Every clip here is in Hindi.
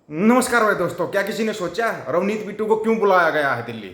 नमस्कार भाई दोस्तों। क्या किसी ने सोचा रवनीत बिट्टू को क्यों बुलाया गया है दिल्ली?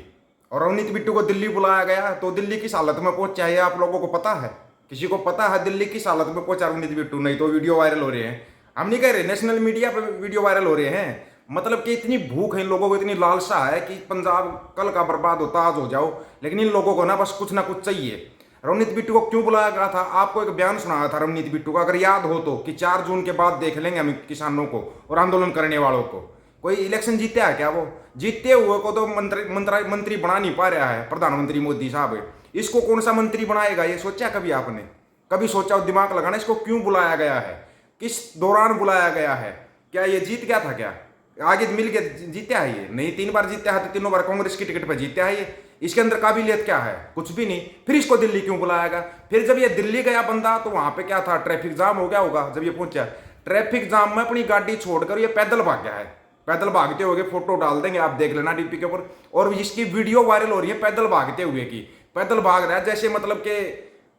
और रवनीत बिट्टू को दिल्ली बुलाया गया तो दिल्ली किस हालत में पहुंचा है आप लोगों को पता है? किसी को पता है दिल्ली किस हालत में पहुंचा रवनीत बिट्टू? नहीं तो वीडियो वायरल हो रहे हैं। हम नहीं कह रहे, नेशनल मीडिया पर वीडियो वायरल हो रहे हैं। मतलब कि इतनी भूख है इन लोगों को, इतनी लालसा है कि पंजाब कल का बर्बाद होता आज हो जाओ, लेकिन इन लोगों को ना बस कुछ ना कुछ चाहिए। रवनीत बिट्टू को क्यों बुलाया गया था? आपको एक बयान सुनाया था रवनीत बिट्टू का, अगर याद हो तो, कि 4 जून के बाद देख लेंगे हम किसानों को और आंदोलन करने वालों को। कोई इलेक्शन जीते है क्या? वो जीते हुए को तो मंत्री बना नहीं पा रहा है प्रधानमंत्री मोदी साहब। इसको कौन सा मंत्री बनाएगा? ये सोचा कभी आपने? कभी सोचा? दिमाग लगाना, इसको क्यों बुलाया गया है, किस दौरान बुलाया गया है? क्या ये जीत गया था क्या? आगे मिल के जीता है ये? नहीं, 3 बार जीता है तो तीनों बार कांग्रेस की टिकट पर जीता है ये। इसके अंदर काबिलियत क्या है? कुछ भी नहीं। फिर इसको दिल्ली क्यों बुलाएगा? फिर जब ये दिल्ली गया बंदा तो वहां पे क्या था? ट्रैफिक जाम हो गया होगा जब ये पहुंचा। ट्रैफिक जाम में अपनी गाड़ी छोड़कर ये पैदल भाग गया है। पैदल भागते हुए फोटो डाल देंगे, आप देख लेना डीपी के ऊपर। और इसकी वीडियो वायरल हो रही है पैदल भागते हुए की। पैदल भाग रहा है जैसे मतलब कि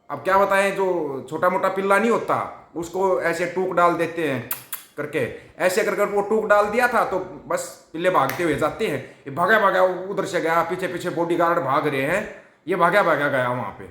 अब क्या बताएं, जो छोटा मोटा पिल्ला नहीं होता उसको ऐसे टूक डाल देते हैं करके, ऐसे करके वो टूक डाल दिया था तो बस पिल्ले भागते हुए जाते हैं। ये भागा भागा उधर से गया, पीछे पीछे बॉडीगार्ड भाग रहे हैं, ये भागा भागा गया वहां पे।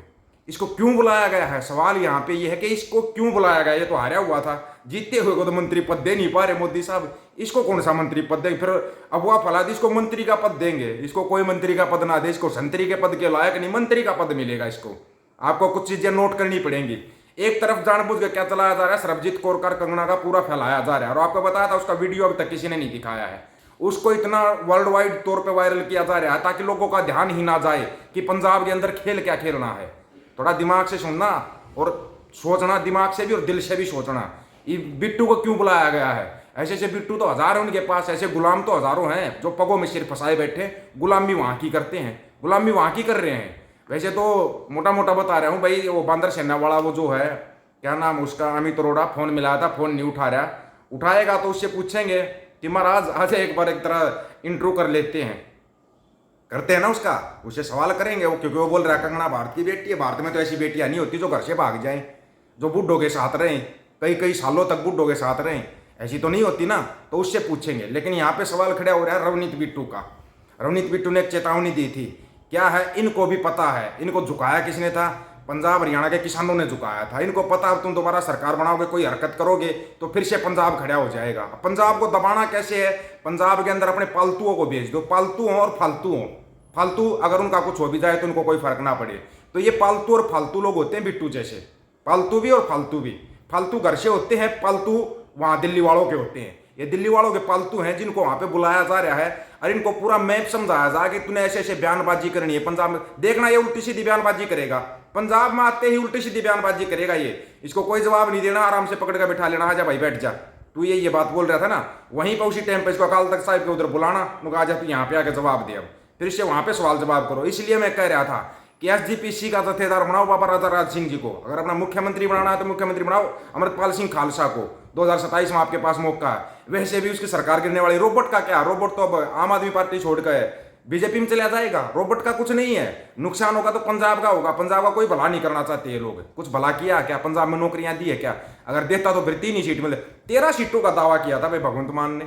इसको क्यों बुलाया गया है? सवाल यहाँ पे ये है कि इसको क्यों बुलाया गया? ये तो हारा हुआ था, जीतते हुए को तो मंत्री पद दे नहीं पा रहे मोदी साहब। इसको कौन सा मंत्री पद देंगे? फिर अफवाह फैला दी इसको मंत्री का पद देंगे। इसको कोई मंत्री का पद ना दे, इसको संतरी के पद के लायक नहीं, मंत्री का पद मिलेगा इसको। आपको कुछ चीजें नोट करनी पड़ेंगी। एक तरफ जानबूझ के क्या चलाया जा रहा है, सरबजीत कौर का कंगना का पूरा फैलाया जा रहा है। और आपको बताया था उसका वीडियो अभी तक किसी ने नहीं दिखाया है। उसको इतना वर्ल्ड वाइड तौर पे वायरल किया जा रहा है ताकि लोगों का ध्यान ही ना जाए कि पंजाब के अंदर खेल क्या खेलना है। थोड़ा दिमाग से सुनना और सोचना, दिमाग से भी और दिल से भी सोचना। ये बिट्टू को क्यों बुलाया गया है? ऐसे ऐसे बिट्टू तो हजार हैं उनके पास, ऐसे गुलाम तो हजारों हैं जो पगों में सिर फंसाए बैठे गुलामी वहां की करते हैं, गुलामी वहां की कर रहे हैं। वैसे तो मोटा मोटा बता रहा हूँ भाई, वो बांदर सेना वाला वो जो है, क्या नाम उसका, अमित अरोड़ा, फोन मिलाया था, फोन नहीं उठा रहा। उठाएगा तो उससे पूछेंगे कि महाराज आज एक बार एक तरह इंट्रो कर लेते हैं, करते हैं ना उसका, उससे सवाल करेंगे वो, क्योंकि वो बोल रहा है कंगना भारत की बेटी है। भारत में तो ऐसी बेटियां नहीं होती जो घर से भाग जाएं, जो बुड्ढों के साथ रहें, कई कई सालों तक बुड्ढों के साथ रहें, ऐसी तो नहीं होती ना। तो उससे पूछेंगे। लेकिन यहाँ पे सवाल खड़ा हो रहा है रवनीत बिट्टू का। रवनीत बिट्टू ने एक चेतावनी दी थी, क्या है इनको भी पता है। इनको झुकाया किसने था? पंजाब हरियाणा के किसानों ने झुकाया था। इनको पता है तुम दोबारा सरकार बनाओगे, कोई हरकत करोगे तो फिर से पंजाब खड़ा हो जाएगा। पंजाब को दबाना कैसे है? पंजाब के अंदर अपने पालतुओं को भेज दो, पालतू हों और फालतू हों। फालतू अगर उनका कुछ हो भी जाए तो उनको कोई फर्क ना पड़े। तो ये पालतू और फालतू लोग होते हैं बिट्टू जैसे, पालतू भी और फालतू भी। फालतू घर से होते हैं, पालतू वहां दिल्ली वालों के होते हैं। ये दिल्ली वालों के पालतू हैं जिनको वहां पे बुलाया जा रहा है और इनको पूरा मैप समझाया जा कि तूने ऐसे ऐसे बयानबाजी करनी है पंजाब में। देखना ये उल्टी सीधी बयानबाजी करेगा, पंजाब में आते ही उल्टी सीधी बयानबाजी करेगा ये। इसको कोई जवाब नहीं देना, आराम से पकड़ कर बैठा लेना, आजा भाई बैठ जा, तू ये बात बोल रहा था ना, वहीं पर उसी टाइम पे इसको अकाल तख्त साहिब के उधर बुलाना, उनका आजा तू यहाँ पे आके जवाब दे, अब फिर से वहां पे सवाल जवाब करो। इसलिए मैं कह रहा था कि एसजीपीसी का जत्थेदार बनाओ बाबा राजा राज सिंह जी को। अगर अपना मुख्यमंत्री बनाना है तो मुख्यमंत्री बनाओ अमृतपाल सिंह खालसा को। 2027 में आपके पास मौका है। वैसे भी उसकी सरकार गिरने वाली। रोबोट का क्या? रोबोट तो अब आम आदमी पार्टी छोड़कर बीजेपी में चला जाएगा। रोबोट का कुछ नहीं है, नुकसान होगा तो पंजाब का होगा। पंजाब का कोई भला नहीं करना चाहते ये लोग। कुछ भला किया क्या? पंजाब में नौकरियां दी है क्या? अगर देता तो फिर 3 ही सीट मिले। 13 सीटों का दावा किया था भाई भगवंत मान ने,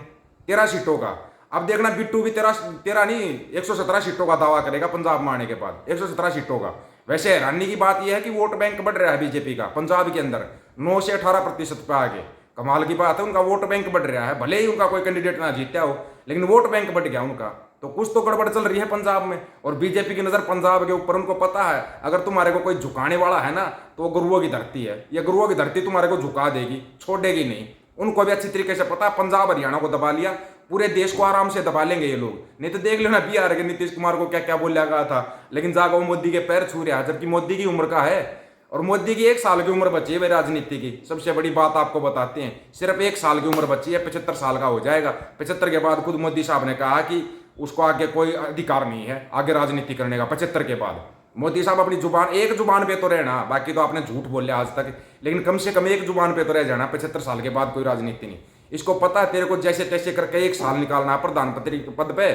13 सीटों का। अब देखना बिट्टू भी 13 नहीं 117 सीटों का दावा करेगा पंजाब में आने के बाद, 117 सीटों का। वैसे हैरानी की बात यह है कि वोट बैंक बढ़ रहा है बीजेपी का पंजाब के अंदर, 9 से 18% पे आगे। कमाल की बात है, उनका वोट बैंक बढ़ रहा है। भले ही उनका कोई कैंडिडेट ना जीता हो, लेकिन वोट बैंक बढ़ गया उनका। तो कुछ तो गड़बड़ चल रही है पंजाब में। और बीजेपी की नजर पंजाब के ऊपर। उनको पता है अगर तुम्हारे को कोई झुकाने वाला है ना तो वो गुरुओं की धरती है। ये गुरुओं की धरती तुम्हारे को झुका देगी, छोड़ेगी नहीं। उनको भी अच्छी तरीके से पता है, पंजाब हरियाणा को दबा लिया, पूरे देश को आराम से दबा लेंगे ये लोग। नहीं तो देख लेना बिहार के नीतीश कुमार को क्या क्या बोला गया था, लेकिन जाकर वो मोदी के पैर छू रहा है, जबकि मोदी की उम्र का है। और मोदी की 1 साल की उम्र बची है भाई राजनीति की। सबसे बड़ी बात आपको बताते हैं, सिर्फ 1 साल की उम्र बची है, 75 साल का हो जाएगा। 75 के बाद खुद मोदी साहब ने कहा कि उसको आगे कोई अधिकार नहीं है आगे राजनीति करने का 75 के बाद। मोदी साहब अपनी जुबान, एक जुबान पे तो रहना, बाकी तो आपने झूठ बोले आज तक, लेकिन कम से कम एक जुबान पे तो रह जाना, 75 साल के बाद कोई राजनीति नहीं। इसको पता है तेरे को जैसे तैसे करके 1 साल निकालना प्रधानमंत्री पद पे,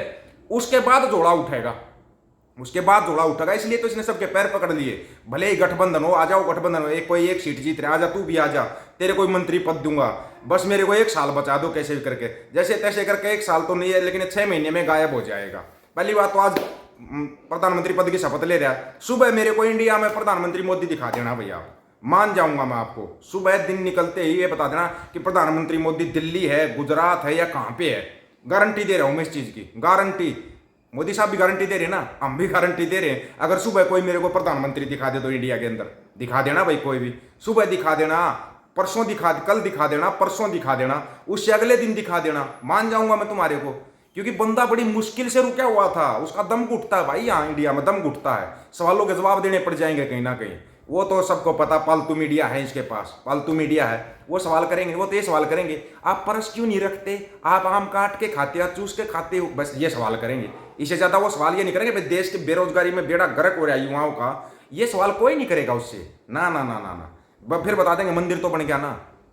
उसके बाद जोड़ा उठेगा। उसके बाद जोड़ा उठेगा, इसलिए तो इसने सबके पैर पकड़ लिए। भले ही गठबंधन हो, आ जाओ गठबंधन हो, एक कोई एक सीट जीत रहा, आजा तू भी आजा, तेरे कोई मंत्री पद दूंगा, बस मेरे को 1 साल बचा दो कैसे भी करके। जैसे तैसे करके 1 साल तो नहीं है, लेकिन 6 महीने में गायब हो जाएगा। पहली बात तो आज प्रधानमंत्री पद की शपथ ले रहा है, सुबह मेरे को इंडिया में प्रधानमंत्री मोदी दिखा देना भैया, मान जाऊंगा मैं आपको। सुबह दिन निकलते ही ये बता देना कि प्रधानमंत्री मोदी दिल्ली है, गुजरात है या कहां पे है। गारंटी दे रहा हूं मैं इस चीज की, गारंटी। मोदी साहब भी गारंटी दे रहे हैं ना, हम भी गारंटी दे रहे हैं। अगर सुबह कोई मेरे को प्रधानमंत्री दिखा दे तो इंडिया के अंदर दिखा देना भाई, कोई भी सुबह दिखा देना, परसों दिखा, कल दिखा देना, परसों दिखा देना, उससे अगले दिन दिखा देना, मान जाऊंगा मैं तुम्हारे को। क्योंकि बंदा बड़ी मुश्किल से रुका हुआ था, उसका दम घुटता है भाई, यहाँ इंडिया में दम घुटता है, सवालों के जवाब देने पड़ जाएंगे कहीं ना कहीं। वो तो सबको पता, पालतू मीडिया है इसके पास, पालतू मीडिया है, वो सवाल करेंगे। वो तो ये सवाल करेंगे, आप परस क्यों नहीं रखते, आप आम काट के खाते, आप चूस के खाते हो, बस ये सवाल करेंगे। इससे ज्यादा वो सवाल ये नहीं करेंगे भाई देश की बेरोजगारी में बेड़ा गर्क हो रहा है युवाओं का, ये सवाल कोई नहीं करेगा उससे, ना ना ना ना ना। फिर बता देंगे मंदिर तो बन गया ना,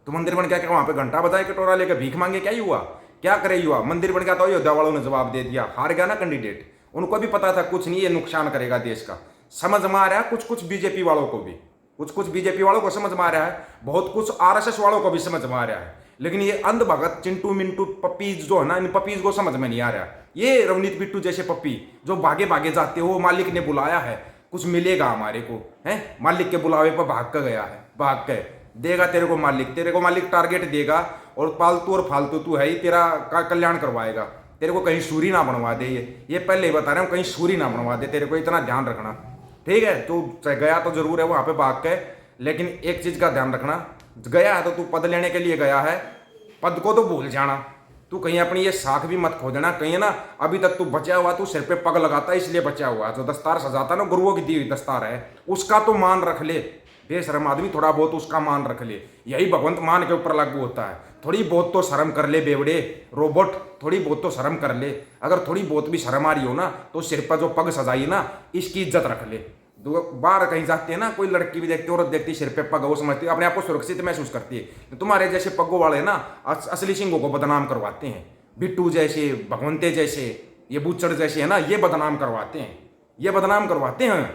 तो मंदिर बन गया क्या, वहां पे घंटा बजाए कटोरा लेकर भीख मांगे, क्या ही हुआ, क्या करे युवा, मंदिर बन गया तो अयोध्या वालों ने जवाब दे दिया, हार गया ना कैंडिडेट। उनको भी पता था कुछ नहीं, ये नुकसान करेगा देश का, समझ में आ रहा है कुछ कुछ बीजेपी वालों को भी, कुछ कुछ बीजेपी वालों को समझ में आ रहा है, बहुत कुछ आरएसएस वालों को भी समझ में आ रहा है, लेकिन ये अंध भगत चिंटू मिंटू पप्पीज जो है ना, इन पप्पीज को समझ में नहीं आ रहा। ये रवनीत बिट्टू जैसे पप्पी जो भागे भागे जाते हो, मालिक ने बुलाया है, कुछ मिलेगा हमारे को, है मालिक के बुलावे पर भाग कर गया है, भाग के देगा तेरे को मालिक, तेरे को मालिक टारगेट देगा, और पालतू और फालतू तू है ही, तेरा कल्याण करवाएगा, तेरे को कहीं सूरी ना बनवा दे। ये पहले ही बता रहे हूँ, कहीं सूरी ना बनवा दे, तेरे को इतना ध्यान रखना, ठीक है। तू गया तो जरूर है वहां पे भाग के, लेकिन एक चीज का ध्यान रखना, गया है तो तू पद लेने के लिए गया है, पद को तो भूल जाना, तू कहीं अपनी ये साख भी मत खो देना कहीं ना। अभी तक तू बचा हुआ, तू सिर पे पग लगाता इसलिए बचा हुआ, जो दस्तार सजाता ना, गुरुओं की दी हुई दस्तार है, उसका तो मान रख ले, बेशरम आदमी, थोड़ा बहुत उसका मान रख ले। यही भगवंत मान के ऊपर लागू होता है, थोड़ी बहुत तो शर्म कर ले बेवड़े रोबोट, थोड़ी बहुत तो शर्म कर ले। अगर थोड़ी बहुत भी शर्म आ रही हो ना, तो सिर पर जो पग सजाई ना, इसकी इज्जत रख ले। बाहर कहीं जाते हैं ना, कोई लड़की भी देखती है, औरत देखती है सिर पे पग, वो समझती है अपने आप को सुरक्षित महसूस करती है। तुम्हारे जैसे पग्गों वाले ना असली सिंगों को बदनाम करवाते हैं, बिट्टू जैसे, भगवंते जैसे, ये बुच्चड़ जैसे है ना, ये बदनाम करवाते हैं, ये बदनाम करवाते हैं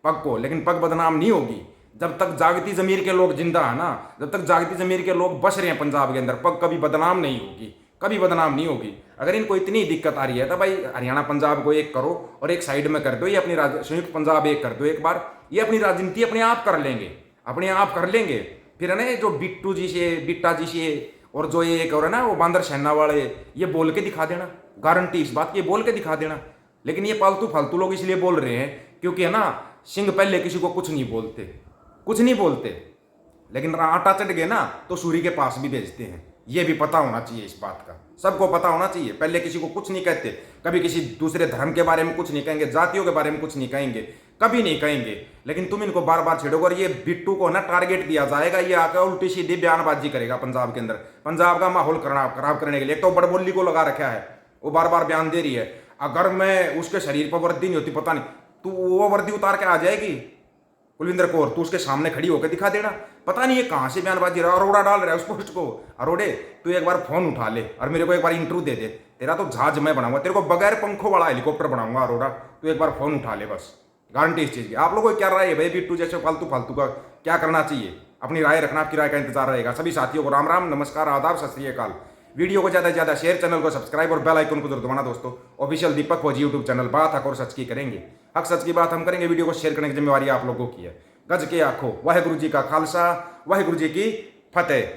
पग को। लेकिन पग बदनाम नहीं होगी जब तक जागती जमीर के लोग जिंदा है ना, जब तक जागती जमीर के लोग बस रहे हैं पंजाब के अंदर, पग कभी बदनाम नहीं होगी, कभी बदनाम नहीं होगी। अगर इनको इतनी दिक्कत आ रही है तो भाई हरियाणा पंजाब को एक करो और एक साइड में कर दो, ये अपनी संयुक्त पंजाब एक कर दो एक बार, ये अपनी राजनीति अपने आप कर लेंगे, अपने आप कर लेंगे। फिर है ना जो बिट्टू जी से, बिट्टा जी से, और जो ये एक और है ना वो बांदर सेना वाले, ये बोल के दिखा देना, गारंटी इस बात की, बोल के दिखा देना। लेकिन ये पालतू फालतू लोग इसलिए बोल रहे हैं क्योंकि है ना सिंह पहले किसी को कुछ नहीं बोलते, कुछ नहीं बोलते, लेकिन आटा चढ़ गए ना तो सूरी के पास भी भेजते हैं। ये भी पता होना चाहिए, इस बात का सबको पता होना चाहिए। पहले किसी को कुछ नहीं कहते, कभी किसी दूसरे धर्म के बारे में कुछ नहीं कहेंगे, जातियों के बारे में कुछ नहीं कहेंगे, कभी नहीं कहेंगे। लेकिन तुम इनको बार बार छेड़ोगे और ये बिट्टू को ना टारगेट दिया जाएगा, ये आकर उल्टी सीधी बयानबाजी करेगा पंजाब के अंदर, पंजाब का माहौल खराब करने के लिए। एक तो बड़बोली को लगा रखा है, वो बार बार बयान दे रही है, अगर मैं उसके शरीर पर वर्दी नहीं होती पता नहीं, तो वो वर्दी उतार के आ जाएगी कुलविंदर कौर, तू उसके सामने खड़ी होकर दिखा देना। पता नहीं ये कहां से बयानबाजी रहा, अरोड़ा डाल रहा है उस पोस्ट को। अरोड़े तू एक बार फोन उठा ले और मेरे को एक बार इंटरव्यू दे दे, तेरा तो जहाज मैं बनाऊंगा, तेरे को बगैर पंखों वाला हेलीकॉप्टर बनाऊंगा। अरोड़ा तू एक बार फोन उठा ले, बस गारंटी इस चीज की। आप लोगों को क्या राय है भाई, बिट्टू जैसे फालतू फालतू का क्या करना चाहिए? अपनी राय रखना, आपकी राय का इंतजार रहेगा। सभी साथियों को राम राम, नमस्कार, आदाब, सत श्री अकाल। वीडियो को ज्यादा से ज्यादा शेयर, चैनल को सब्सक्राइब और बेल आइकन को जरूर दबाना दोस्तों। ऑफिशियल दीपक फौजी यूट्यूब चैनल, बात हक और सच की करेंगे, हक सच की बात हम करेंगे। वीडियो को शेयर करने की जिम्मेवारी आप लोगों की है। गज के आखो, वाहेगुरु जी का खालसा, वाहेगुरु जी की फतेह।